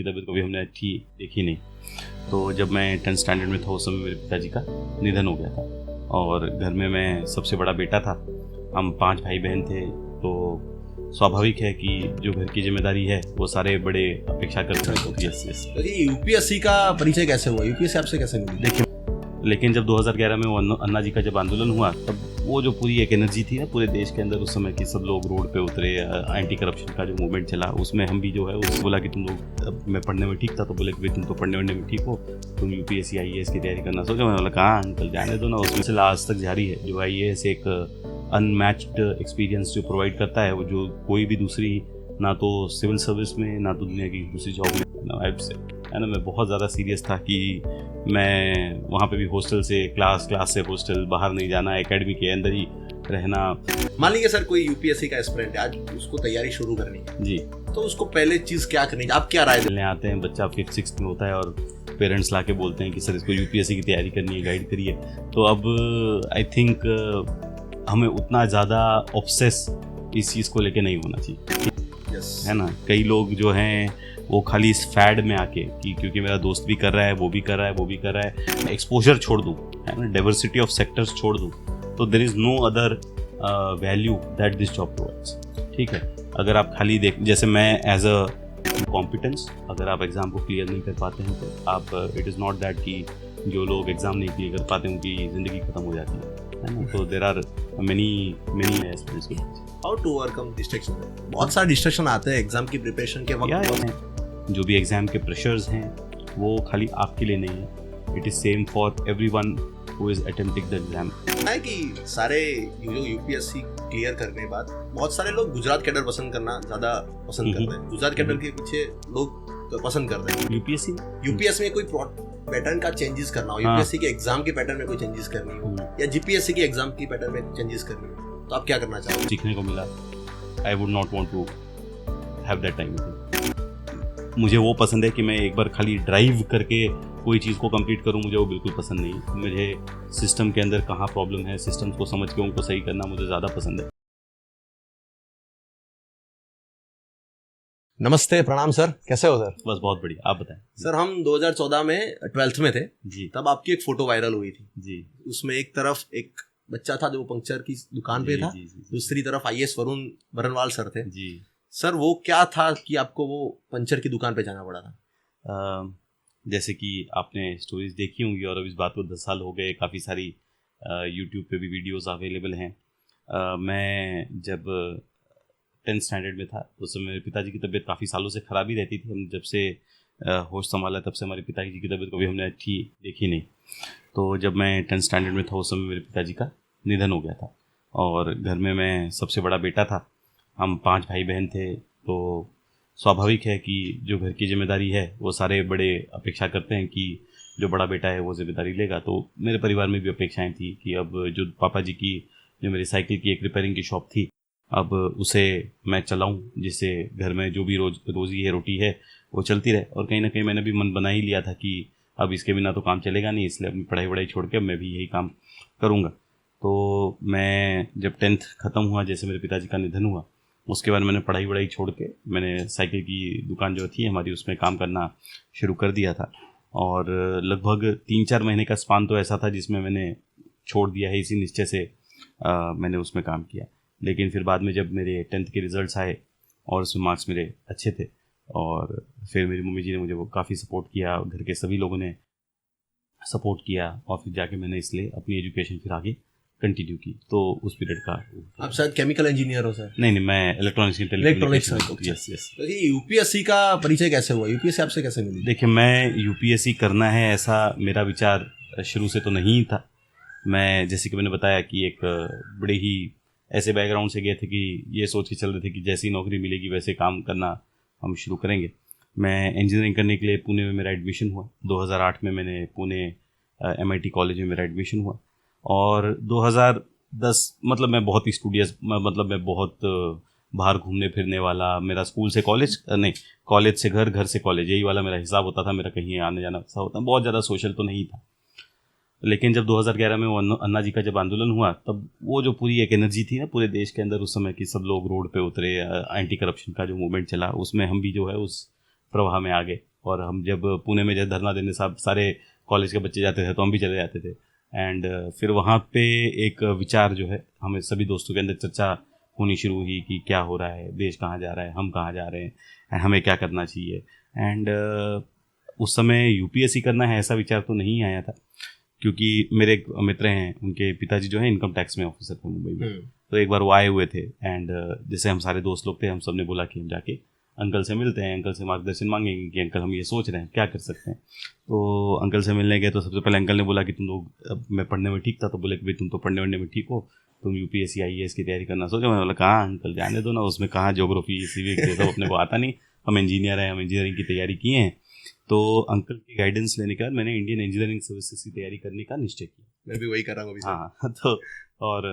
की तबीयत कभी हमने अच्छी देखी नहीं। तो जब मैं 10th स्टैंडर्ड में था उस समय मेरे पिताजी का निधन हो गया था और घर में मैं सबसे बड़ा बेटा था। हम 5 भाई बहन थे, तो स्वाभाविक है कि जो घर की जिम्मेदारी है वो सारे बड़े अपेक्षा करते हैं। तो यस तो ये यूपीएससी का परिचय कैसे हुआ, यूपीएससी आपसे कैसे मिली? देखिए, लेकिन जब 2011 में वो अन्ना जी का जब आंदोलन हुआ तब वो जो पूरी एक एनर्जी थी ना पूरे देश के अंदर उस समय की, सब लोग रोड पे उतरे, एंटी करप्शन का जो मूवमेंट चला उसमें हम भी जो है उससे बोला कि तुम लोग, मैं पढ़ने में ठीक था तो बोले कि भाई तुम तो पढ़ने वढ़ने में ठीक हो, तुम यूपीएससी IAS की तैयारी करना सोचा। मैंने बोला कहाँ अंकल, जाने दो ना। उसमें से आज तक जारी है। जो IAS एक अनमैच्ड एक्सपीरियंस जो प्रोवाइड करता है, वो जो कोई भी दूसरी, ना तो सिविल सर्विस में ना तो दुनिया की दूसरी जॉब में है ना। मैं बहुत ज़्यादा सीरियस था कि मैं वहाँ पे भी हॉस्टल से क्लास से हॉस्टल, बाहर नहीं जाना, एकेडमी के अंदर ही रहना। मान लीजिए सर कोई यूपीएससी का एस्पिरेंट है, आज उसको तैयारी शुरू करनी है जी, तो उसको पहले चीज़ क्या करनी है, आप क्या राय मिलने आते हैं, बच्चा 5th 6th में होता है और पेरेंट्स ला के बोलते हैं कि सर इसको यूपीएससी की तैयारी करनी है, गाइड करिए। तो अब आई थिंक हमें उतना ज़्यादा ऑब्सेस इस चीज़ को लेके नहीं होना चाहिए, है ना। कई लोग जो हैं वो खाली इस फैड में आके कि क्योंकि मेरा दोस्त भी कर रहा है, वो भी कर रहा है, वो भी कर रहा है, मैं एक्सपोजर छोड़ दूँ, है ना, डाइवर्सिटी ऑफ सेक्टर्स छोड़ दूँ, तो there is no other value that this job provides. ठीक है, अगर आप खाली जैसे मैं एज अ कॉम्पिटेंस, अगर आप एग्ज़ाम को क्लियर नहीं कर पाते हैं तो आप, इट इज़ नॉट दैट कि जो लोग एग्ज़ाम नहीं क्लियर कर पाते उनकी ज़िंदगी ख़त्म हो जाती है ना। तो there are many aspects. How to overcome distraction? बहुत सारे डिस्ट्रैक्शन आते हैं एग्जाम की प्रिपरेशन के वक्त। जो भी एग्जाम के प्रेशर्स हैं वो खाली आपके लिए नहीं है, it is same for everyone who is attempting the exam. है कि सारे जो यूपीएससी क्लियर करने के बाद बहुत सारे लोग गुजरात कैडर पसंद करना ज्यादा पसंद करते हैं। गुजरात कैडर के पीछे लोग पसंद करते हैं। यूपीएससी में कोई पैटर्न का चेंजेस करना हो, यूपीएससी के एग्जाम के पैटर्न में कोई चेंजेस करनी हो, या जीपीएससी के एग्जाम की पैटर्न में चेंजेस करनी हो, तो आप क्या करना चाहोगे? सीखने को मिला। I would not want to have that time. मुझे वो पसंद है कि मैं एक बार खाली ड्राइव करके कोई चीज़ को कंप्लीट करूं, मुझे वो बिल्कुल पसंद नहीं। मुझे सिस्टम के अंदर कहाँ प्रॉब्लम है, सिस्टम को समझ के उनको सही करना मुझे ज़्यादा पसंद है। नमस्ते, प्रणाम सर, कैसे हो सर? बस बहुत बढ़िया, आप बताएं। सर हम 2014 में 12th में थे जी, तब आपकी एक फोटो वायरल हुई थी जी। उसमें एक तरफ एक बच्चा था जो पंक्चर की दुकान पे था, दूसरी तरफ IAS वरुण बरनवाल सर थे जी। सर वो क्या था कि आपको वो पंचर की दुकान पे जाना पड़ा था? जैसे कि आपने स्टोरीज देखी होंगी और अब इस बात को 10 साल हो गए, काफ़ी सारी यूट्यूब पे भी वीडियोस अवेलेबल हैं। मैं जब 10th स्टैंडर्ड में था उस समय मेरे पिताजी की तबीयत काफ़ी सालों से ख़राब ही रहती थी। हम जब से होश संभाला तब से हमारे पिताजी की तबीयत कभी हमने अच्छी देखी नहीं। तो जब मैं 10th स्टैंडर्ड में था उस समय मेरे पिताजी का निधन हो गया था और घर में मैं सबसे बड़ा बेटा था। हम 5 भाई बहन थे, तो स्वाभाविक है कि जो घर की जिम्मेदारी है वो सारे बड़े अपेक्षा करते हैं कि जो बड़ा बेटा है वो जिम्मेदारी लेगा। तो मेरे परिवार में भी अपेक्षाएं थी कि अब जो पापा जी की, जो मेरी साइकिल की एक रिपेयरिंग की शॉप थी, अब उसे मैं चलाऊं, जिससे घर में जो भी रोज़ी है, रोटी है, वो चलती रहे। और कहीं ना कहीं मैंने भी मन बना ही लिया था कि अब इसके बिना तो काम चलेगा नहीं, इसलिए अपनी पढ़ाई वढ़ाई छोड़ के अब मैं भी यही काम करूँगा। तो मैं जब 10th ख़त्म हुआ, जैसे मेरे पिताजी का निधन हुआ, उसके बाद मैंने पढ़ाई वढ़ाई छोड़ के मैंने साइकिल की दुकान जो थी हमारी उसमें काम करना शुरू कर दिया था। और लगभग 3-4 महीने का स्पान तो ऐसा था जिसमें मैंने छोड़ दिया है, इसी निश्चय से मैंने उसमें काम किया। लेकिन फिर बाद में जब मेरे 10th के रिज़ल्ट्स आए और उसमें मार्क्स मेरे अच्छे थे और फिर मेरी मम्मी जी ने मुझे वो काफ़ी सपोर्ट किया, घर के सभी लोगों ने सपोर्ट किया और फिर जाके मैंने इसलिए अपनी एजुकेशन फिर आगे कंटिन्यू की। तो उस पीरियड का। आप शायद केमिकल इंजीनियर हो सर? नहीं, मैं इलेक्ट्रॉनिक्स यस। तो ये यूपीएससी का परिचय कैसे हुआ, यूपीएससी आपसे कैसे मिली? देखिए, मैं यूपीएससी करना है ऐसा मेरा विचार शुरू से तो नहीं था। मैं जैसे कि मैंने बताया कि एक बड़े ही ऐसे बैकग्राउंड से गए थे कि ये सोच के चल रहे थे कि जैसी नौकरी मिलेगी वैसे काम करना हम शुरू करेंगे। मैं इंजीनियरिंग करने के लिए पुणे में मेरा एडमिशन हुआ। 2008 में मैंने पुणे MIT कॉलेज में मेरा एडमिशन हुआ और 2010 मतलब मैं बहुत ही स्टूडियस, मतलब मैं बहुत बाहर घूमने फिरने वाला, मेरा स्कूल से कॉलेज नहीं, कॉलेज से घर, घर से कॉलेज, यही वाला मेरा हिसाब होता था। मेरा कहीं आने जाना ऐसा होता, बहुत ज़्यादा सोशल तो नहीं था। लेकिन जब 2011 में वो अन्ना जी का जब आंदोलन हुआ तब वो जो पूरी एक एनर्जी थी ना पूरे देश के अंदर उस समय की, सब लोग रोड पे उतरे, एंटी करप्शन का जो मूवमेंट चला उसमें हम भी जो है उस प्रवाह में आ गए। और हम जब पुणे में जब धरना देने सारे कॉलेज के बच्चे जाते थे तो हम भी चले जाते थे। एंड फिर वहाँ पे एक विचार जो है हमें सभी दोस्तों के अंदर चर्चा होनी शुरू हुई कि क्या हो रहा है, देश कहाँ जा रहा है, हम कहाँ जा रहे हैं, and हमें क्या करना चाहिए। एंड उस समय यूपीएससी करना है ऐसा विचार तो नहीं आया था, क्योंकि मेरे एक मित्र हैं, उनके पिताजी जो है इनकम टैक्स में ऑफिसर थे मुंबई में। तो एक बार वो आए हुए थे एंड जैसे हम सारे दोस्त लोग थे, हम सब ने बोला कि हम जाके अंकल से मिलते हैं, अंकल से मार्गदर्शन मांगेंगे कि अंकल हम ये सोच रहे हैं क्या कर सकते हैं। तो अंकल से मिलने गए तो सबसे पहले अंकल ने बोला कि तुम लोग, मैं पढ़ने में ठीक था तो बोले कि भाई तुम तो पढ़ने वढ़ने में ठीक हो, तुम यूपीएससी आईएएस की तैयारी करना सोचो। मैंने बोला कहाँ अंकल, जाने दो ना, उसमें कहाँ ज्योग्राफी सिविक्स ये सब अपने को आता नहीं, हम इंजीनियर हैं, हम इंजीनियरिंग की तैयारी किए हैं। तो अंकल की गाइडेंस लेने के बाद मैंने इंडियन इंजीनियरिंग सर्विसेज की तैयारी करने का निश्चय किया। मैं भी वही कर रहा हूँ अभी। हाँ तो और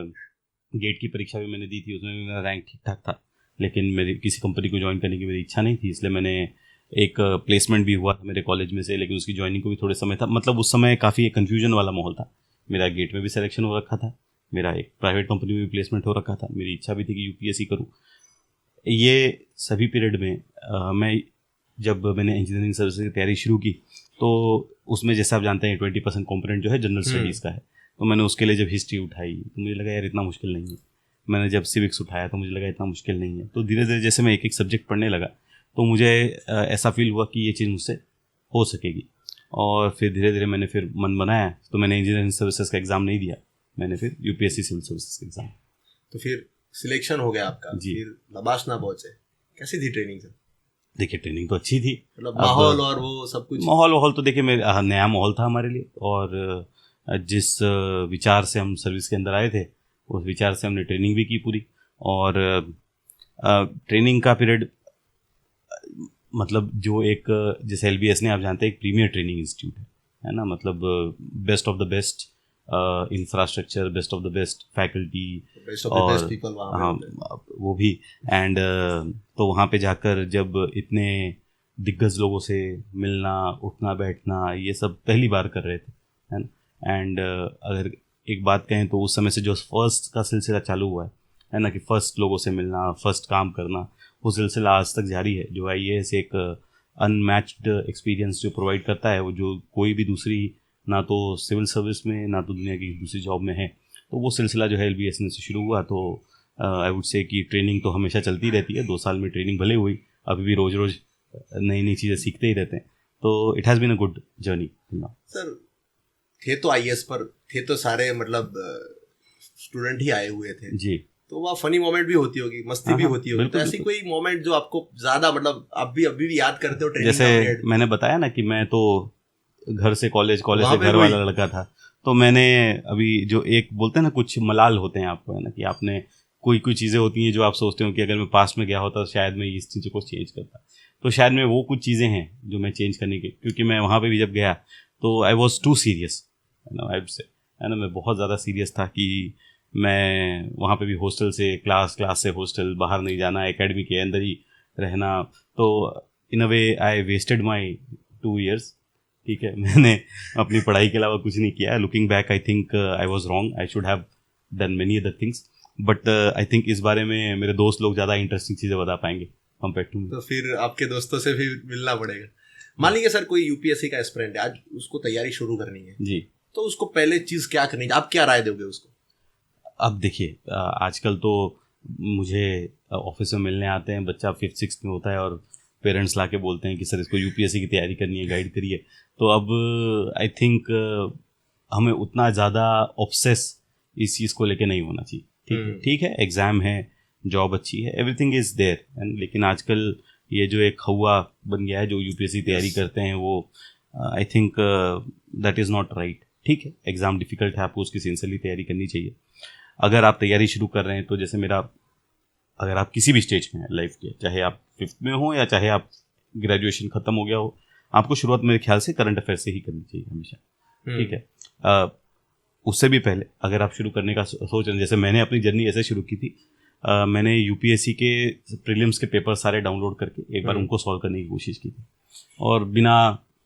गेट की परीक्षा भी मैंने दी थी, उसमें भी मेरा रैंक ठीक ठाक था, लेकिन मेरी किसी कंपनी को ज्वाइन करने की मेरी इच्छा नहीं थी, इसलिए मैंने एक प्लेसमेंट भी हुआ था मेरे कॉलेज में से, लेकिन उसकी ज्वाइनिंग को भी थोड़े समय था, मतलब उस समय काफ़ी एक कन्फ्यूजन वाला माहौल था। मेरा गेट में भी सिलेक्शन हो रखा था, मेरा एक प्राइवेट कंपनी में भी प्लेसमेंट हो रखा था, मेरी इच्छा भी थी कि यूपीएससी करूँ। ये सभी पीरियड में मैं जब मैंने इंजीनियरिंग सर्विसेज की तैयारी शुरू की तो उसमें जैसे आप जानते हैं 20% कॉम्पोनेंट जो है जनरल स्टडीज़ का है। तो मैंने उसके लिए जब हिस्ट्री उठाई तो मुझे लगा यार इतना मुश्किल नहीं है, मैंने जब सिविक्स उठाया तो मुझे लगा इतना मुश्किल नहीं है। तो धीरे धीरे जैसे मैं एक एक सब्जेक्ट पढ़ने लगा तो मुझे ऐसा फील हुआ कि ये चीज़ मुझसे हो सकेगी, और फिर धीरे धीरे मैंने फिर मन बनाया तो मैंने इंजीनियरिंग सर्विसेज का एग्ज़ाम नहीं दिया, मैंने फिर यूपीएससी सिविल सर्विसेज का एग्ज़ाम। तो फिर सिलेक्शन हो गया आपका जी। फिर लबाश ना पहुंचे, कैसी थी ट्रेनिंग सर? देखिए ट्रेनिंग तो अच्छी थी, मतलब माहौल और वो सब कुछ। माहौल तो देखिए मेरा नया माहौल था हमारे लिए, और जिस विचार से हम सर्विस के अंदर आए थे उस विचार से हमने ट्रेनिंग भी की पूरी। और ट्रेनिंग का पीरियड मतलब जो एक जैसे एलबीएस ने आप जानते हैं एक प्रीमियर ट्रेनिंग इंस्टीट्यूट है ना, मतलब best of the best infrastructure, best of the best faculty, और हाँ वो भी। एंड तो वहाँ पे जाकर जब इतने दिग्गज लोगों से मिलना, उठना बैठना, ये सब पहली बार कर रहे थे, है ना। एंड अगर एक बात कहें तो उस समय से जो फर्स्ट का सिलसिला चालू हुआ है ना, कि फर्स्ट लोगों से मिलना, फर्स्ट काम करना, वो सिलसिला आज तक जारी है। जो आईएएस एक अनमैच्ड एक्सपीरियंस जो प्रोवाइड करता है, वो जो कोई भी दूसरी ना तो सिविल सर्विस में ना तो दुनिया की दूसरी जॉब में है, तो वो सिलसिला जो है एलबीएस से शुरू हुआ। तो आई वुड से कि ट्रेनिंग तो हमेशा चलती रहती है, 2 साल में ट्रेनिंग भले हुई, अभी भी रोज़ रोज़ नई नई चीज़ें सीखते ही रहते हैं। तो it has been a good journey. Sir थे तो आईएएस पर थे तो सारे मतलब स्टूडेंट ही आए हुए थे जी, तो वहाँ फनी मोमेंट भी होती होगी, मस्ती भी होती होगी, तो ऐसी कोई मोमेंट जो आपको ज़्यादा मतलब आप भी अभी भी याद करते हो ट्रेनिंग? जैसे मैंने बताया ना कि मैं तो घर से कॉलेज से घर वाला लड़का था, तो मैंने अभी जो एक बोलते हैं ना कुछ मलाल होते हैं आपको, है ना, कि आपने कोई चीज़ें होती हैं जो आप सोचते हो कि अगर मैं पास्ट में गया होता तो शायद मैं इस चीज़ को चेंज करता, तो शायद मैं वो कुछ चीज़ें हैं जो मैं चेंज करने के, क्योंकि मैं वहाँ पे भी जब गया तो I was too serious, I would say, है ना, मैं बहुत ज़्यादा सीरियस था कि मैं वहाँ पे भी हॉस्टल से क्लास से हॉस्टल, बाहर नहीं जाना, एकेडमी के अंदर ही रहना। तो इन अ वे आई वेस्टेड माई 2 years, ठीक है, मैंने अपनी पढ़ाई के अलावा कुछ नहीं किया। Looking back I think I was wrong, I should have done many other things, but I think इस बारे में मेरे दोस्त लोग ज़्यादा इंटरेस्टिंग चीज़ें बता पाएंगे कंपेयर टू। तो फिर आपके दोस्तों से भी मिलना पड़ेगा। मान लीजिए सर कोई यूपीएससी का एस्पिरेंट है, आज उसको तैयारी शुरू करनी है जी, तो उसको पहले चीज़ क्या करनी है, आप क्या राय दोगे उसको? अब देखिए आजकल तो मुझे ऑफिस में मिलने आते हैं, बच्चा 5th 6th में होता है और पेरेंट्स ला के बोलते हैं कि सर इसको यूपीएससी की तैयारी करनी है, गाइड करिए। तो अब आई थिंक हमें उतना ज़्यादा ऑब्सेस इस चीज़ को लेके नहीं होना चाहिए। ठीक है, एग्ज़ाम है, जॉब अच्छी है, एवरीथिंग इज़ देयर, लेकिन आजकल ये जो एक हवा बन गया है जो यूपीएससी तैयारी करते हैं, वो I think that is not right. ठीक है, एग्ज़ाम डिफ़िकल्ट है, आपको उसकी सिंसियरली तैयारी करनी चाहिए। अगर आप तैयारी शुरू कर रहे हैं तो जैसे मेरा, अगर आप किसी भी स्टेज में हैं लाइफ के, चाहे आप 5th में हो या चाहे आप ग्रेजुएशन ख़त्म हो गया हो, आपको शुरुआत मेरे ख्याल से करंट अफेयर से ही करनी चाहिए हमेशा। ठीक है, उससे भी पहले अगर आप शुरू करने का सोच रहे हैं, जैसे मैंने अपनी जर्नी ऐसे शुरू की थी, मैंने यूपीएससी के प्रीलिम्स के पेपर सारे डाउनलोड करके एक बार उनको सॉल्व करने की कोशिश की थी, और बिना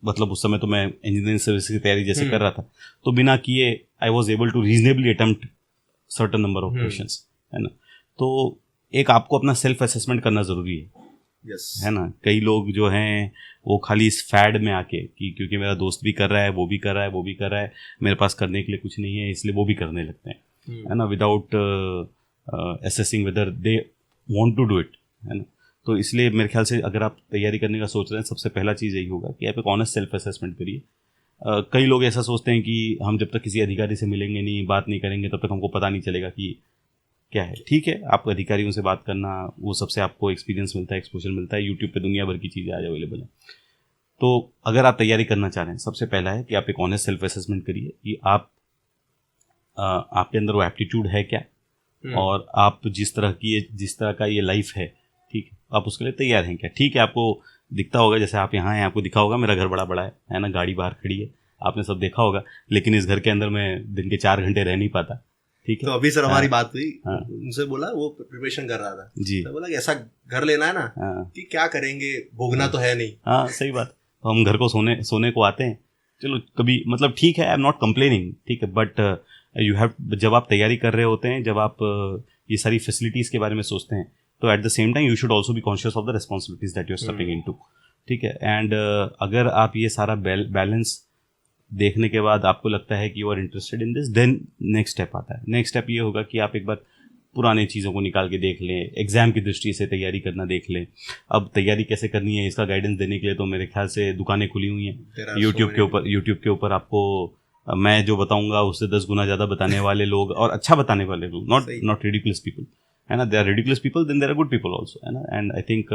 मतलब उस समय तो मैं इंजीनियरिंग सर्विस की तैयारी जैसे कर रहा था, तो बिना किए I was able to reasonably attempt certain number of questions, है ना। तो एक आपको अपना सेल्फ असेसमेंट करना ज़रूरी है है ना। कई लोग जो हैं वो खाली इस फैड में आके कि क्योंकि मेरा दोस्त भी कर रहा है, वो भी कर रहा है, वो भी कर रहा है, मेरे पास करने के लिए कुछ नहीं है, इसलिए वो भी करने लगते हैं, है ना, without assessing whether they want to do it, है ना। तो इसलिए मेरे ख्याल से अगर आप तैयारी करने का सोच रहे हैं, सबसे पहला चीज़ यही होगा कि आप एक ऑनेस्ट सेल्फ असेसमेंट करिए। कई लोग ऐसा सोचते हैं कि हम जब तक किसी अधिकारी से मिलेंगे नहीं, बात नहीं करेंगे, तब तक हमको पता नहीं चलेगा कि क्या है। ठीक है, आप अधिकारियों से बात करना, वो सबसे आपको एक्सपीरियंस मिलता है, एक्सपोजर मिलता है, यूट्यूब पे दुनिया भर की चीज़ें आज अवेलेबल हैं। तो अगर आप तैयारी करना चाह रहे हैं, सबसे पहला है कि आप एक ऑनेस्ट सेल्फ असेसमेंट करिए कि आपके अंदर वो एप्टीट्यूड है क्या, और आप जिस तरह का ये लाइफ है, ठीक है, आप उसके लिए तैयार हैं क्या। ठीक है, आपको दिखता होगा, जैसे आप यहाँ हैं, आपको दिखा होगा मेरा घर बड़ा बड़ा है ना, गाड़ी बाहर खड़ी है, आपने सब देखा होगा, लेकिन इस घर के अंदर मैं दिन के 4 घंटे रह नहीं पाता। ठीक है, तो अभी सर हमारी बात हुई, उनसे बोला, वो प्रिपरेशन कर रहा था जी, तो बोला कि ऐसा घर लेना है ना कि क्या करेंगे, भोगना तो है नहीं। हाँ, सही बात। तो हम घर को सोने को आते हैं, चलो कभी, मतलब ठीक है, आई एम नॉट कंप्लेनिंग, ठीक है, बट यू हैव, जब आप तैयारी कर रहे होते हैं, जब आप ये सारी फैसिलिटीज़ के बारे में सोचते हैं, तो at the same time you should also be conscious of the responsibilities that you are stepping into. ठीक है, एंड अगर आप ये सारा बैलेंस देखने के बाद आपको लगता है कि you are interested in this, then next step आता है। नेक्स्ट स्टेप ये होगा कि आप एक बार पुरानी चीज़ों को निकाल के देख लें, एग्जाम की दृष्टि से तैयारी करना देख लें। अब तैयारी कैसे करनी है, इसका गाइडेंस देने के लिए तो मेरे ख्याल से दुकानें खुली हुई हैं यूट्यूब के ऊपर आपको मैं जो बताऊंगा उससे 10 गुना ज़्यादा बताने वाले लोग, और अच्छा बताने वाले लोग, नॉट रिडिकुलस पीपल, है ना। They are ridiculous people, then there are good people also, है ना। एंड आई थिंक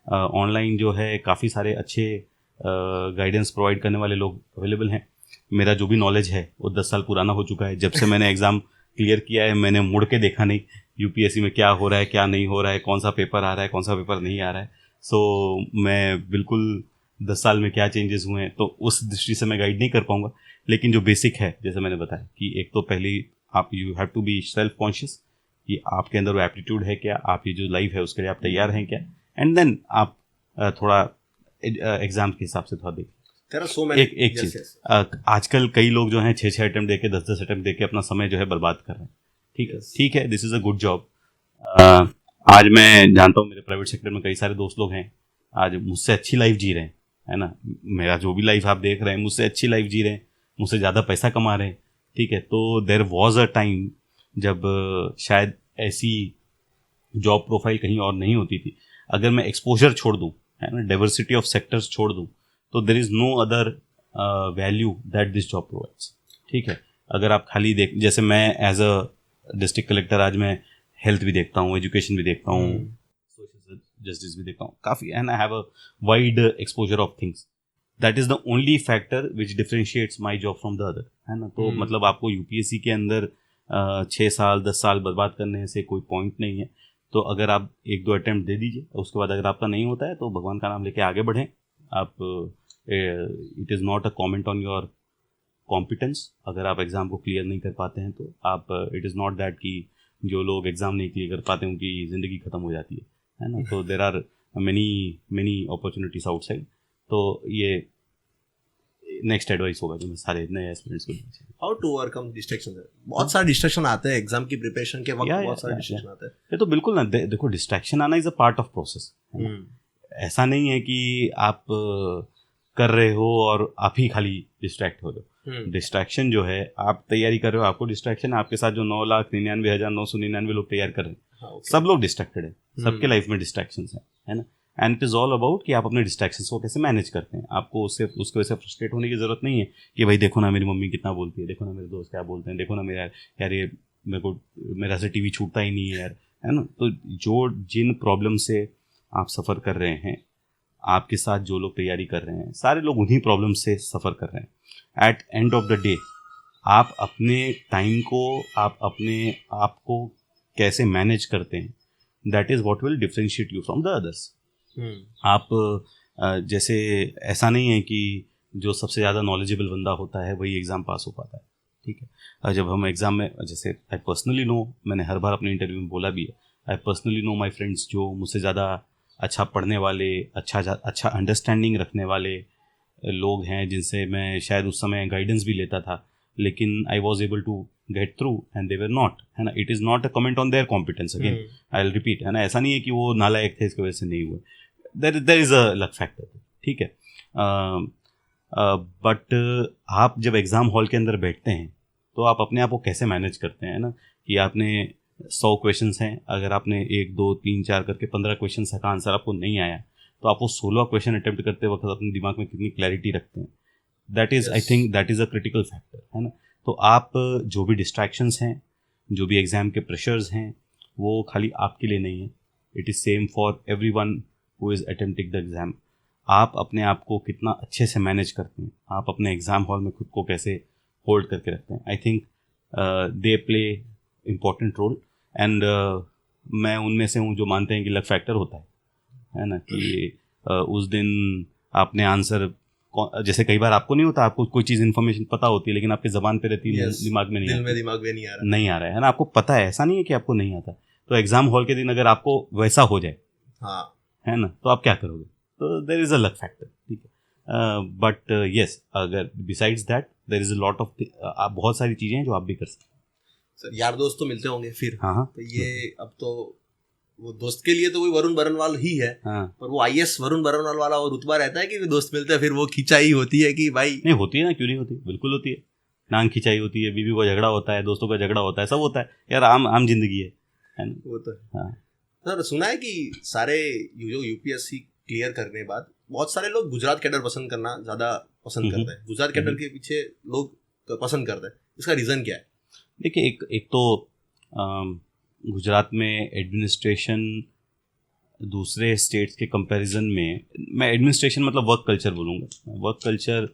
ऑनलाइन जो है काफ़ी सारे अच्छे गाइडेंस प्रोवाइड करने वाले लोग अवेलेबल हैं। मेरा जो भी नॉलेज है वो 10 साल पुराना हो चुका है। जब से मैंने एग्ज़ाम क्लियर किया है, मैंने मुड़ के देखा नहीं यूपीएससी में क्या हो रहा है, क्या नहीं हो रहा है, कौन सा पेपर आ रहा है, कौन सा पेपर नहीं आ रहा है। सो मैं बिल्कुल 10 साल में क्या चेंजेस हुए हैं, तो उस दृष्टि से मैं गाइड नहीं कर पाऊंगा। लेकिन जो बेसिक है, जैसे मैंने बताया कि एक तो पहली आप you have to be self conscious कि आपके अंदर वो एप्टीट्यूड है क्या, आपकी जो लाइफ है उसके लिए आप तैयार हैं क्या, एंड देन आप थोड़ा एग्जाम के हिसाब से थोड़ा देखें। एक चीज़, आजकल कई लोग जो हैं 6 अटेम्प्ट देके 10 अटेम्प्ट देके अपना समय जो है बर्बाद कर रहे हैं। ठीक है, this is a good job. आज मैं जानता हूँ मेरे प्राइवेट सेक्टर में कई सारे दोस्त लोग हैं, आज मुझसे अच्छी लाइफ जी रहे हैं, है ना। मेरा जो भी लाइफ आप देख रहे हैं, मुझसे अच्छी लाइफ जी रहे हैं, मुझसे ज़्यादा पैसा कमा रहे हैं। ठीक है, तो देयर वॉज अ टाइम जब शायद ऐसी जॉब प्रोफाइल कहीं और नहीं होती थी। अगर मैं एक्सपोजर छोड़ दूँ, है ना, डाइवर्सिटी ऑफ सेक्टर्स छोड़ दूँ, तो there is no other value that this job provides. ठीक है, अगर आप खाली जैसे मैं एज अ डिस्ट्रिक्ट कलेक्टर आज मैं हेल्थ भी देखता हूँ, एजुकेशन भी देखता हूँ, सोशल जस्टिस भी देखता हूँ काफ़ी, and I have a wide exposure of things. That is the only factor which differentiates my job from the other, है ना। तो मतलब आपको यूपीएससी के अंदर 6 साल 10 साल बर्बाद करने से कोई पॉइंट नहीं है। तो अगर आप 1-2 अटैम्प्ट दे दीजिए, उसके बाद अगर आपका नहीं होता है तो भगवान का नाम लेके आगे बढ़ें। आप it is not a comment on your competence. अगर आप एग्ज़ाम को क्लियर नहीं कर पाते हैं तो आप इट इज़ नॉट दैट कि जो लोग एग्ज़ाम नहीं क्लियर कर पाते उनकी ज़िंदगी ख़त्म हो जाती है ना। तो there are many opportunities outside. तो ये नेक्स्ट एडवाइस होगा जो मैं सारे नए एस्पिरेंट्स को दूंगा। How to overcome distraction. बहुत सारे डिस्ट्रैक्शन आते हैं एग्जाम की प्रिपरेशन के वक्त, बहुत सारे डिस्ट्रैक्शन आते हैं। ये तो बिल्कुल ना, देखो डिस्ट्रैक्शन आना is a part of process. ऐसा नहीं है कि आप कर रहे हो और आप ही खाली डिस्ट्रैक्ट हो रहे हो। डिस्ट्रैक्शन जो है, आप तैयारी कर रहे हो, आपको डिस्ट्रैक्शन, आपके साथ जो 9,99,999 लोग तैयार कर रहे हैं, सब लोग डिस्ट्रैक्टेड है, सबके लाइफ में डिस्ट्रैक्शंस हैं, है ना। And it is all about कि आप अपने डिस्ट्रैक्शंस को कैसे मैनेज करते हैं। आपको उसके वजह से फ्रस्ट्रेट होने की ज़रूरत नहीं है कि भाई देखो ना मेरी मम्मी कितना बोलती है, देखो ना मेरे दोस्त क्या बोलते हैं, देखो ना मेरा यार ये मेरा से टीवी छूटता ही नहीं है यार, है ना। तो जिन प्रॉब्लम से आप सफ़र कर रहे हैं, आपके साथ जो लोग तैयारी कर रहे हैं, सारे लोग उन्हीं प्रॉब्लम से सफ़र कर रहे हैं। At end of the day आप अपने टाइम को, आप अपने आप को कैसे मैनेज करते हैं, that is what will differentiate you from the others. आप जैसे ऐसा नहीं है कि जो सबसे ज़्यादा नॉलेजेबल बंदा होता है वही एग्ज़ाम पास हो पाता है। ठीक है, जब हम एग्ज़ाम में, जैसे आई पर्सनली नो, मैंने हर बार अपने इंटरव्यू में बोला भी है, I personally know my friends जो मुझसे ज़्यादा अच्छा पढ़ने वाले, अच्छा अंडरस्टैंडिंग रखने वाले लोग हैं, जिनसे मैं शायद उस समय गाइडेंस भी लेता था, लेकिन I was able to get through and they were not, है ना। It is not a comment on their competence, again I will repeat, है ना। ऐसा नहीं है कि वो नालायक थे इसकी वजह से नहीं हुए। There is a luck factor, ठीक है। बट आप जब एग्ज़ाम हॉल के अंदर बैठते हैं तो आप अपने आप को कैसे मैनेज करते हैं ना, कि आपने 100 क्वेश्चंस हैं, अगर आपने 1 2 3 4 करके 15 क्वेश्चंस का आंसर आपको नहीं आया तो आप वो 16 क्वेश्चन अटेम्प्ट करते वक्त अपने दिमाग में कितनी क्लैरिटी रखते हैं। That is I think that is a critical factor, है ना। तो आप जो भी डिस्ट्रैक्शंस हैं, जो भी एग्ज़ाम के प्रेशर्स हैं, वो खाली आपके लिए नहीं है, it is same for everyone who is attempting the exam. आप अपने आप को कितना अच्छे से मैनेज करते हैं, आप अपने एग्ज़ाम हॉल में खुद को कैसे होल्ड करके रखते हैं, I think they play important role. And मैं उनमें से हूँ जो मानते हैं कि लक फैक्टर होता है ना, कि उस दिन आपने आंसर, जैसे कई बार आपको नहीं होता, आपको कोई चीज़ इन्फॉर्मेशन पता होती है लेकिन आपके ज़बान पे रहती है, दिमाग में नहीं दिल में दिमाग में नहीं आ रहा है ना, आपको पता है, ऐसा नहीं है कि आपको नहीं आता। तो एग्ज़ाम हॉल के दिन अगर आपको वैसा हो जाए, हाँ, है ना, तो आप क्या करोगे? तो there is a luck factor, ठीक है। बट यस, अगर besides that there is a lot of, आप बहुत सारी चीज़ें हैं जो आप भी कर सकते हैं। सर यार दोस्त तो मिलते होंगे फिर, हाँ, तो ये अब तो वो दोस्त के लिए तो वही वरुण बरनवाल ही है, हाँ, पर वो आईएएस वरुण बरनवाल वाला और रुतबा रहता है कि दोस्त मिलते हैं फिर वो खिंचाई होती है कि भाई, नहीं होती है ना, क्यों नहीं होती, बिल्कुल होती है। नांग खिंचाई होती है, बीवी का झगड़ा होता है, दोस्तों का झगड़ा होता है, सब होता है यार, आम जिंदगी है ना। वो तो है। हाँ सर सुना है कि सारे जो यूपीएससी क्लियर करने के बाद बहुत सारे लोग गुजरात कैडर पसंद करना ज़्यादा पसंद करते हैं। गुजरात कैडर के पीछे लोग पसंद करते हैं, इसका रीज़न क्या है? देखिए, एक तो गुजरात में एडमिनिस्ट्रेशन दूसरे स्टेट्स के कंपैरिजन में, मैं एडमिनिस्ट्रेशन मतलब वर्क कल्चर बोलूँगा, work culture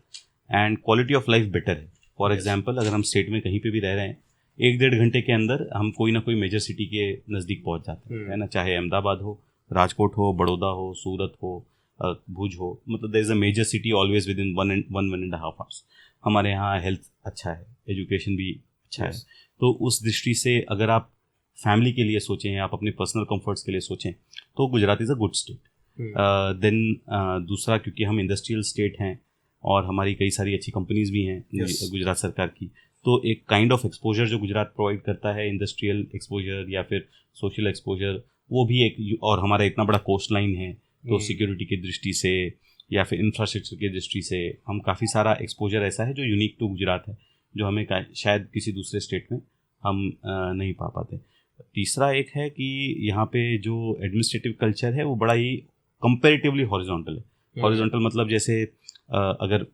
and quality of life better है। फॉर एग्जांपल, अगर हम स्टेट में कहीं पे भी रह रहे हैं, 1-1.5 घंटे के अंदर हम कोई ना कोई मेजर सिटी के नज़दीक पहुंच जाते हैं, है ना, चाहे अहमदाबाद हो, राजकोट हो, बड़ौदा हो, सूरत हो, भुज हो, मतलब there is a major city always within 1.5 hours. हमारे यहाँ हेल्थ अच्छा है, एजुकेशन भी अच्छा है। तो उस दृष्टि से अगर आप फैमिली के लिए सोचें, आप अपने पर्सनल कंफर्ट्स के लिए सोचें, तो Gujarat is a good state. Then दूसरा, क्योंकि हम इंडस्ट्रियल स्टेट हैं और हमारी कई सारी अच्छी कंपनीज भी हैं गुजरात सरकार की, तो एक काइंड ऑफ एक्सपोजर जो गुजरात प्रोवाइड करता है, इंडस्ट्रियल एक्सपोजर या फिर सोशल एक्सपोजर, वो भी एक, और हमारा इतना बड़ा कोस्ट लाइन है, तो सिक्योरिटी की दृष्टि से या फिर इंफ्रास्ट्रक्चर की दृष्टि से हम काफ़ी सारा एक्सपोजर ऐसा है जो यूनिक टू गुजरात है, जो हमें शायद किसी दूसरे स्टेट में हम नहीं पा पाते। तीसरा एक है कि यहाँ पे जो एडमिनिस्ट्रेटिव कल्चर है वो बड़ा ही कंपैरेटिवली हॉरिजॉन्टल है। हॉरिजॉन्टल मतलब जैसे अगर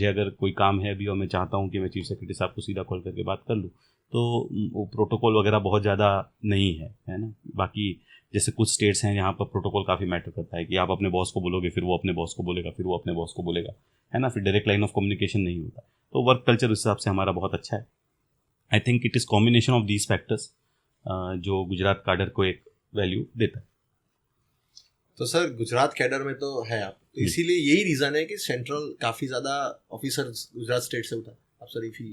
अगर कोई काम है अभी और मैं चाहता हूँ कि मैं चीफ सेक्रेटरी साहब को सीधा कॉल करके बात कर लूँ, तो वो प्रोटोकॉल वगैरह बहुत ज़्यादा नहीं है ना। बाकी जैसे कुछ स्टेट्स हैं जहाँ पर प्रोटोकॉल काफ़ी मैटर करता है कि आप अपने बॉस को बोलोगे, फिर वो अपने बॉस को बोलेगा, फिर वो अपने बॉस को बोलेगा, है ना, फिर डायरेक्ट लाइन ऑफ कम्युनिकेशन नहीं होता। तो वर्क कल्चर उस हिसाब से हमारा बहुत अच्छा है। I think it is combination of these factors जो गुजरात कैडर को एक वैल्यू देता है। तो सर गुजरात कैडर में तो है आप, तो इसीलिए यही रीज़न है कि सेंट्रल काफ़ी ज़्यादा ऑफिसर गुजरात स्टेट से उठा अफसर इफी,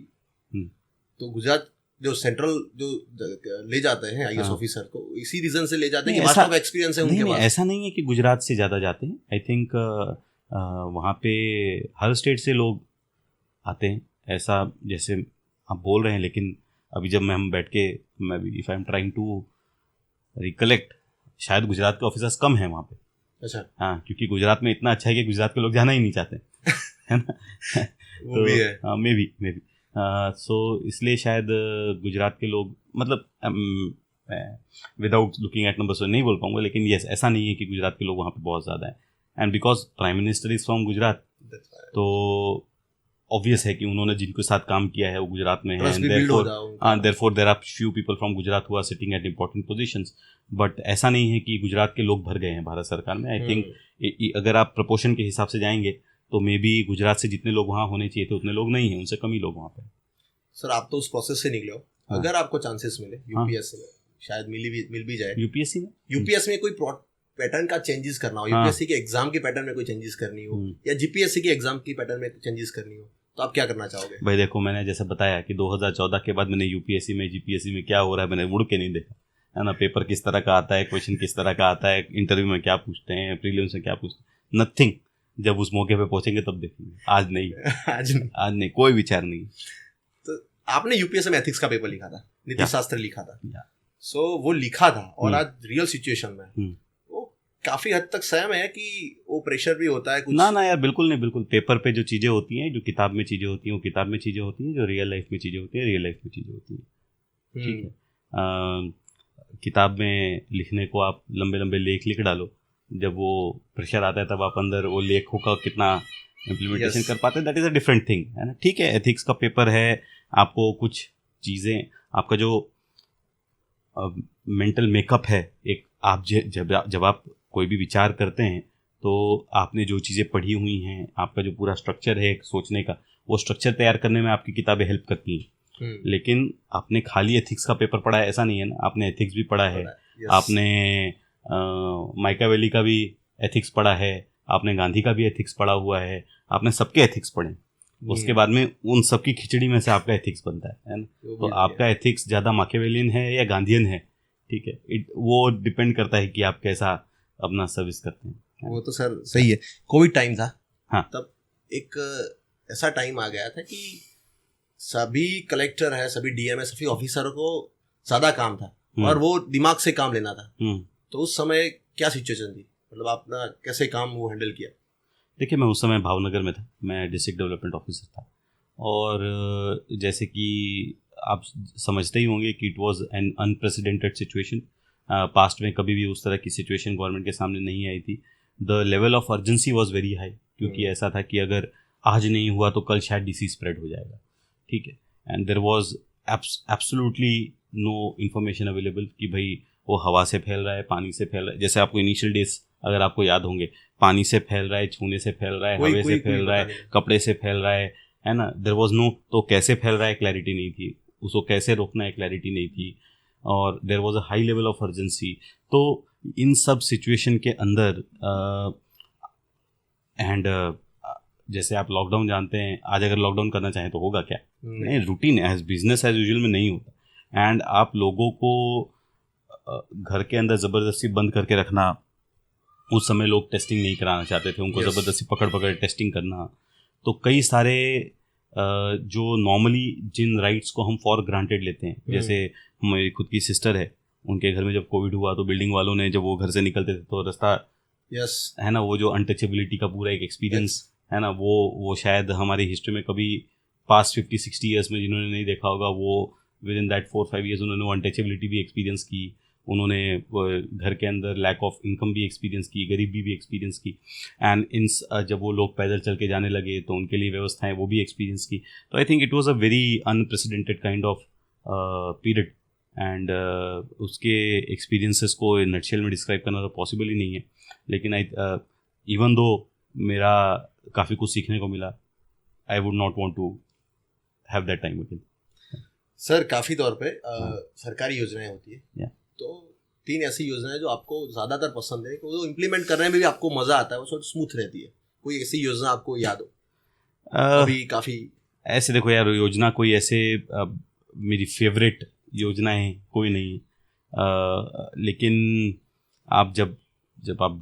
तो गुजरात जो सेंट्रल जो ले जाते हैं आईएएस ऑफिसर को, इसी रीज़न से ले जाते हैं कि वास्तव एक्सपीरियंस है उनके पास। ऐसा नहीं है कि गुजरात से ज़्यादा जाते हैं। आई थिंक वहाँ पे हर स्टेट से लोग आते हैं, ऐसा जैसे आप बोल रहे हैं, लेकिन अभी जब हम बैठ के, मैं भी if I am trying to recollect, शायद गुजरात के ऑफिसर्स कम हैं वहाँ पे। अच्छा, हाँ, क्योंकि गुजरात में इतना अच्छा है कि गुजरात के लोग जाना ही नहीं चाहते है ना। वो भी है। हाँ, मे बी सो इसलिए शायद गुजरात के लोग, मतलब विदाउट लुकिंग एट नंबर्स नहीं बोल पाऊंगा, लेकिन यस, ऐसा नहीं है कि गुजरात के लोग वहाँ पे बहुत ज़्यादा हैं। And because prime minister is from Gujarat, तो ऑब्वियस है कि उन्होंने जिनके साथ काम किया है वो गुजरात में है, therefore there are few people from Gujarat who are sitting at important positions. But ऐसा नहीं है कि गुजरात के लोग भर गए हैं भारत सरकार में। आई थिंक अगर आप प्रपोर्शन के हिसाब से जाएंगे तो मे बी गुजरात से जितने लोग वहाँ होने चाहिए थे उतने लोग नहीं हैं, उनसे कम ही लोग वहाँ पे। सर आप तो उस प्रोसेस से निकले हो, अगर आपको चांसेस मिले यूपीएससी में, शायद मिल भी जाए, यूपीएससी में कोई पैटर्न का चेंजेस करना हो, यूपीएससी के एग्जाम के पैटर्न में कोई चेंजेस करनी हो, या जीपीएससी के एग्जाम की पैटर्न में चेंजेस करनी हो, तो आप क्या करना चाहोगे? भाई देखो, मैंने जैसे बताया कि 2014 के बाद मैंने यूपीएससी में जीपीएससी में क्या हो रहा है मैंने मुड़ के नहीं देखा, है ना। पेपर किस तरह का आता है, क्वेश्चन किस तरह का आता है, इंटरव्यू में क्या पूछते हैं, प्रीलिम्स में क्या पूछते हैं, नथिंग। जब उस मौके पे पहुंचेंगे तब देखेंगे। आज नहीं, कोई विचार नहीं। तो आपने यूपीएससी में एथिक्स का पेपर लिखा था, नीति शास्त्र लिखा था, सो वो लिखा था, और आज रियल सिचुएशन में वो काफी हद तक सहम है कि वो प्रेशर भी होता है कुछ? ना यार, बिल्कुल नहीं, बिल्कुल। पेपर पे जो चीज़ें होती हैं, जो किताब में चीज़ें होती हैं, वो किताब में चीज़ें होती हैं, जो रियल लाइफ में चीज़ें होती हैं, रियल लाइफ में चीज़ें होती हैं। ठीक है। किताब में लिखने को आप लंबे लंबे लेख लिख डालो, जब वो प्रेशर आता है तब आप अंदर वो लेखों का कितना इम्प्लीमेंटेशन कर पाते हैं, that is a different thing, है ना। ठीक है, एथिक्स का पेपर है, आपको कुछ चीज़ें, आपका जो मेंटल मेकअप है, एक आप जब आप कोई भी विचार करते हैं तो आपने जो चीज़ें पढ़ी हुई हैं, आपका जो पूरा स्ट्रक्चर है एक सोचने का, वो स्ट्रक्चर तैयार करने में आपकी किताबें हेल्प करती हैं। लेकिन आपने खाली एथिक्स का पेपर पढ़ा है ऐसा नहीं है ना, आपने एथिक्स भी पढ़ा है, आपने माइकावेली का भी एथिक्स पढ़ा है, आपने गांधी का भी एथिक्स पढ़ा हुआ है, आपने सबके एथिक्स पढ़े। उसके बाद में उन सबकी खिचड़ी में से आपका एथिक्स बनता है ना। तो आपका एथिक्स ज़्यादा माकियावेलियन है या गांधीयन है, ठीक है, वो डिपेंड करता है कि आप कैसा अपना सर्विस करते हैं। वो तो सर सही है। कोविड टाइम था, हाँ, तब एक ऐसा टाइम आ गया था कि सभी कलेक्टर है, सभी डीएम है, सभी ऑफिसरों को ज़्यादा काम था और वो दिमाग से काम लेना था। तो उस समय क्या सिचुएशन थी, मतलब आपने कैसे काम वो हैंडल किया? देखिए, मैं उस समय भावनगर में था, मैं डिस्ट्रिक्ट डेवलपमेंट ऑफिसर था, और जैसे कि आप समझते ही होंगे कि it was an unprecedented situation. Past में कभी भी उस तरह की सिचुएशन गवर्नमेंट के सामने नहीं आई थी। The level of urgency was very high, क्योंकि ऐसा था कि अगर आज नहीं हुआ तो कल शायद डिसीज स्प्रेड हो जाएगा, ठीक है। And there was absolutely no information available कि भाई वो हवा से फैल रहा है, पानी से फैल रहा है। जैसे आपको इनिशियल डेज अगर आपको याद होंगे, पानी से फैल रहा है, छूने से फैल रहा है, हवा से फैल रहा है, कपड़े से फैल रहा है ना। देयर वाज नो, तो कैसे फैल रहा है क्लैरिटी नहीं थी, उसको कैसे रोकना है क्लैरिटी नहीं थी, और there was a high level of urgency. तो इन सब सिचुएशन के अंदर एंड जैसे आप लॉकडाउन जानते हैं, आज अगर लॉकडाउन करना चाहें तो होगा क्या? नहीं, routine as business as usual में नहीं होता। एंड आप लोगों को घर के अंदर ज़बरदस्ती बंद करके रखना, उस समय लोग टेस्टिंग नहीं कराना चाहते थे, उनको ज़बरदस्ती पकड़ टेस्टिंग करना। तो कई सारे जो नॉर्मली जिन राइट्स को हम फॉर ग्रांटेड लेते हैं, जैसे मेरी खुद की सिस्टर है, उनके घर में जब कोविड हुआ तो बिल्डिंग वालों ने, जब वो घर से निकलते थे तो रास्ता, है ना, वो जो अनटचेबिलिटी का पूरा एक एक्सपीरियंस है ना, वो शायद हमारी हिस्ट्री में कभी पास्ट 50-60 ईयर्स में जिन्होंने नहीं देखा होगा, वो विद इन दैट 4-5 ईयर्स उन्होंने वो अनटचेबिलिटी भी एक्सपीरियंस की, उन्होंने घर के अंदर लैक ऑफ इनकम भी एक्सपीरियंस की, गरीबी भी एक्सपीरियंस की, एंड इन जब वो लोग पैदल चल के जाने लगे तो उनके लिए व्यवस्थाएं वो भी एक्सपीरियंस की। तो I think it was a very unprecedented kind of period, and उसके एक्सपीरियंसेस को नटशेल में डिस्क्राइब करना तो पॉसिबल ही नहीं है। लेकिन इवन दो मेरा काफ़ी कुछ सीखने को मिला, I would not want to have that time again. Sir, काफ़ी तौर पे सरकारी योजनाएं होती है, तो 3 ऐसी योजनाएं जो आपको ज़्यादातर पसंद है, वो इम्प्लीमेंट करने में भी आपको मज़ा आता है, वो थोड़ी स्मूथ रहती है, कोई ऐसी योजना आपको याद हो? अभी काफ़ी ऐसे देखो यार, योजना कोई ऐसे मेरी फेवरेट योजनाएं कोई नहीं, लेकिन आप जब आप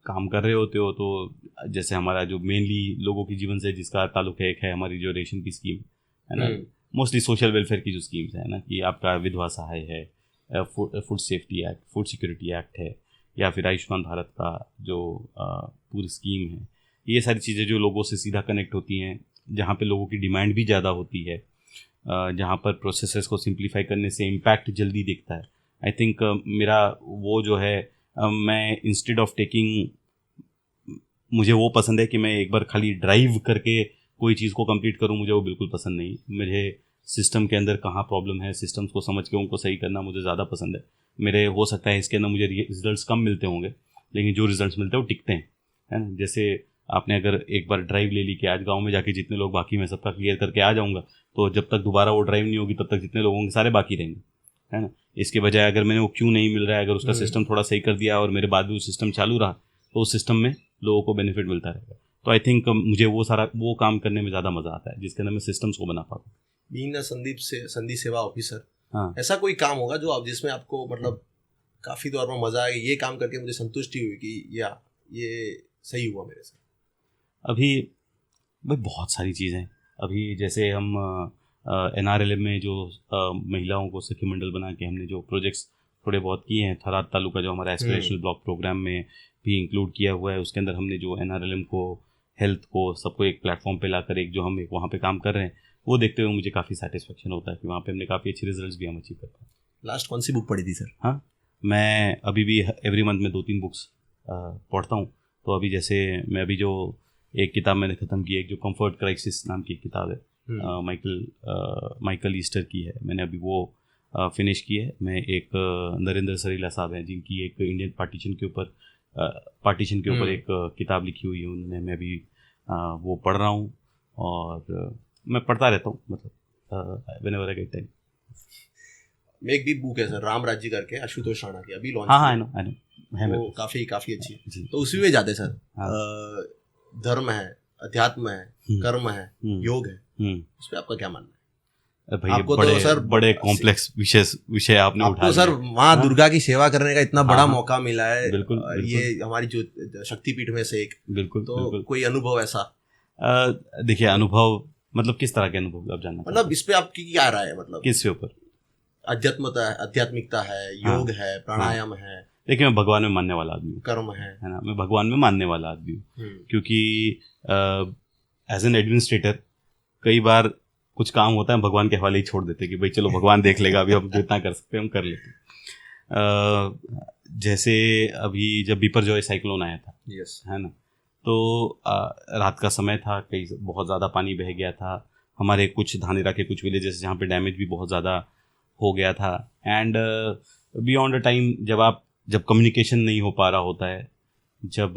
काम कर रहे होते हो तो जैसे हमारा जो मेनली लोगों के जीवन से जिसका ताल्लुक है, एक है हमारी जो रेशन की स्कीम है ना, मोस्टली सोशल वेलफेयर की जो स्कीम्स है ना, कि आपका विधवा सहाय है, food safety act, food security act है, या फिर आयुष्मान भारत का जो पूरी स्कीम है, ये सारी चीज़ें जो लोगों से सीधा कनेक्ट होती हैं, जहाँ पे लोगों की डिमांड भी ज़्यादा होती है, जहाँ पर प्रोसेसेस को सिंप्लीफाई करने से इम्पैक्ट जल्दी दिखता है। आई थिंक मेरा वो जो है, मैं इंस्टेड ऑफ टेकिंग, मुझे वो पसंद है कि मैं एक बार खाली ड्राइव करके कोई चीज़ को कंप्लीट करूं, मुझे वो बिल्कुल पसंद नहीं। मुझे सिस्टम के अंदर कहाँ प्रॉब्लम है, सिस्टम्स को समझ के उनको सही करना मुझे ज़्यादा पसंद है। मेरे हो सकता है इसके अंदर मुझे रिजल्ट्स कम मिलते होंगे, लेकिन जो रिजल्ट्स मिलते हैं वो टिकते हैं, है ना। जैसे आपने अगर एक बार ड्राइव ले ली कि आज गाँव में जाके जितने लोग बाकी, मैं सबका क्लियर करके आ जाऊँगा, तो जब तक दोबारा वो ड्राइव नहीं होगी तब तक जितने लोग होंगे सारे बाकी रहेंगे, है ना। इसके बजाय अगर मैंने वो क्यों नहीं मिल रहा है, अगर उसका सिस्टम थोड़ा सही कर दिया और मेरे बाद भी वो सिस्टम चालू रहा, तो उस सिस्टम में लोगों को बेनिफिट मिलता रहेगा। तो आई थिंक मुझे वो काम करने में ज़्यादा मज़ा आता है जिसके अंदर मैं सिस्टम्स को बना पाऊँ। बीइंग संधि सेवा ऑफिसर, हाँ, ऐसा कोई काम होगा जो आप जिसमें आपको मतलब काफ़ी तौर पर मज़ा आया, ये काम करके मुझे संतुष्टि हुई कि या ये सही हुआ मेरे से? अभी भाई बहुत सारी चीज़ें, अभी जैसे हम NRLM में जो महिलाओं को सखी मंडल बना के हमने जो प्रोजेक्ट्स थोड़े बहुत किए हैं, थराद तालुका जो हमारा एस्पिरेशनल ब्लॉक प्रोग्राम में भी इंक्लूड किया हुआ है। उसके अंदर हमने जो NRLM को, हेल्थ को, सबको एक प्लेटफॉर्म पे लाकर एक जो हम एक वहाँ पे काम कर रहे हैं, वो देखते हुए मुझे काफ़ी सेटिस्फेक्शन होता है कि वहाँ पे हमने काफ़ी अच्छे रिजल्ट्स भी हम अचीव कर पाए। लास्ट कौन सी बुक पढ़ी थी सर? हाँ, मैं अभी भी एवरी मंथ में 2-3 बुक्स पढ़ता हूँ। तो अभी जैसे मैं अभी जो एक किताब मैंने ख़त्म की है, एक जो कंफर्ट क्राइसिस नाम की एक किताब है, माइकल ईस्टर की है, मैंने अभी वो फिनिश की है। मैं एक नरेंद्र सरीला साहब हैं जिनकी एक इंडियन पार्टीशन के ऊपर एक किताब लिखी हुई है उन्होंने, मैं अभी वो पढ़ रहा हूँ और मैं पढ़ता रहता हूँ, मतलब व्हेनेवर आई गेट टाइम। एक भी बुक है सर, राम राज्य करके, आशुतोष राणा की, अभी लॉन्च। हाँ, आई नो, वो काफ़ी अच्छी है। तो उसी में जाते हैं सर। धर्म है, अध्यात्म है, कर्म है, योग है, उस पर आपका क्या मानना है? भाई आपको बड़े, तो सर बड़े कॉम्प्लेक्स विषय आपने उठा सर, माँ दुर्गा की सेवा करने का इतना बड़ा मौका मिला है। बिल्कुल, ये हमारी जो शक्तिपीठ में से एक। बिल्कुल। तो कोई अनुभव ऐसा? देखिए, अनुभव मतलब किस तरह के अनुभव आप जानना? मतलब इस पे आपकी क्या राय है? मतलब किस ऊपर? आध्यात्मिकता है, योग है, प्राणायाम है। देखिए, मैं भगवान में मानने वाला आदमी हूँ, कर्म है ना, मैं भगवान में मानने वाला आदमी हूँ। क्योंकि एज एन एडमिनिस्ट्रेटर कई बार कुछ काम होता है, भगवान के हवाले ही छोड़ देते कि भाई चलो भगवान देख लेगा, अभी हम जितना कर सकते हैं हम कर लेते हैं। जैसे अभी जब बिपरजॉय साइक्लोन आया था, है ना, तो रात का समय था, कई बहुत ज़्यादा पानी बह गया था, हमारे कुछ धानेरा के कुछ विलेजेस जहाँ पे डैमेज भी बहुत ज़्यादा हो गया था। एंड बियॉन्ड अ टाइम, जब कम्युनिकेशन नहीं हो पा रहा होता है, जब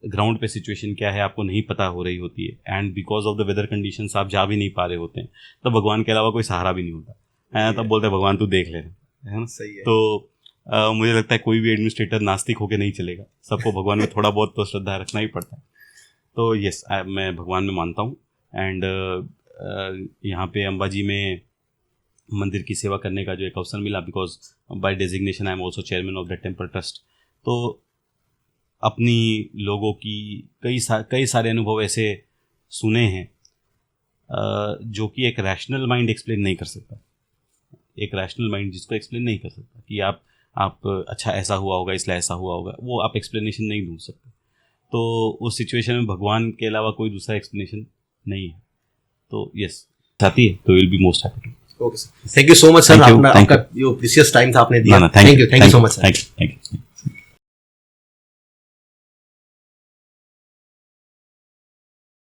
ग्राउंड पे सिचुएशन क्या है आपको नहीं पता हो रही होती है, and because of the weather conditions आप जा भी नहीं पा रहे होते हैं, तब भगवान के अलावा कोई सहारा भी नहीं होता है। तब बोलते हैं भगवान तू देख ले, है ना? सही है। तो मुझे लगता है कोई भी एडमिनिस्ट्रेटर नास्तिक होकर नहीं चलेगा, सबको भगवान में थोड़ा बहुत तो श्रद्धा रखना ही पड़ता है। तो यस, मैं भगवान में मानता हूँ। एंड यहाँ पे अंबाजी में मंदिर की सेवा करने का जो एक अवसर मिला, because by designation I am also chairman of the temple trust, तो अपनी लोगों की कई सारे अनुभव ऐसे सुने हैं जो कि एक रैशनल माइंड एक्सप्लेन नहीं कर सकता। एक रैशनल माइंड जिसको एक्सप्लेन नहीं कर सकता कि आप अच्छा ऐसा हुआ होगा इसलिए ऐसा हुआ होगा, वो आप एक्सप्लेनेशन नहीं ढूंढ सकते। तो उस सिचुएशन में भगवान के अलावा कोई दूसरा एक्सप्लेनेशन नहीं है। तो यस, चाहती है तो will be most happy to. Okay sir, thank you so much sir, आपका जो प्रीशियस टाइम था आपने दिया। Thank you so much sir. Thank you.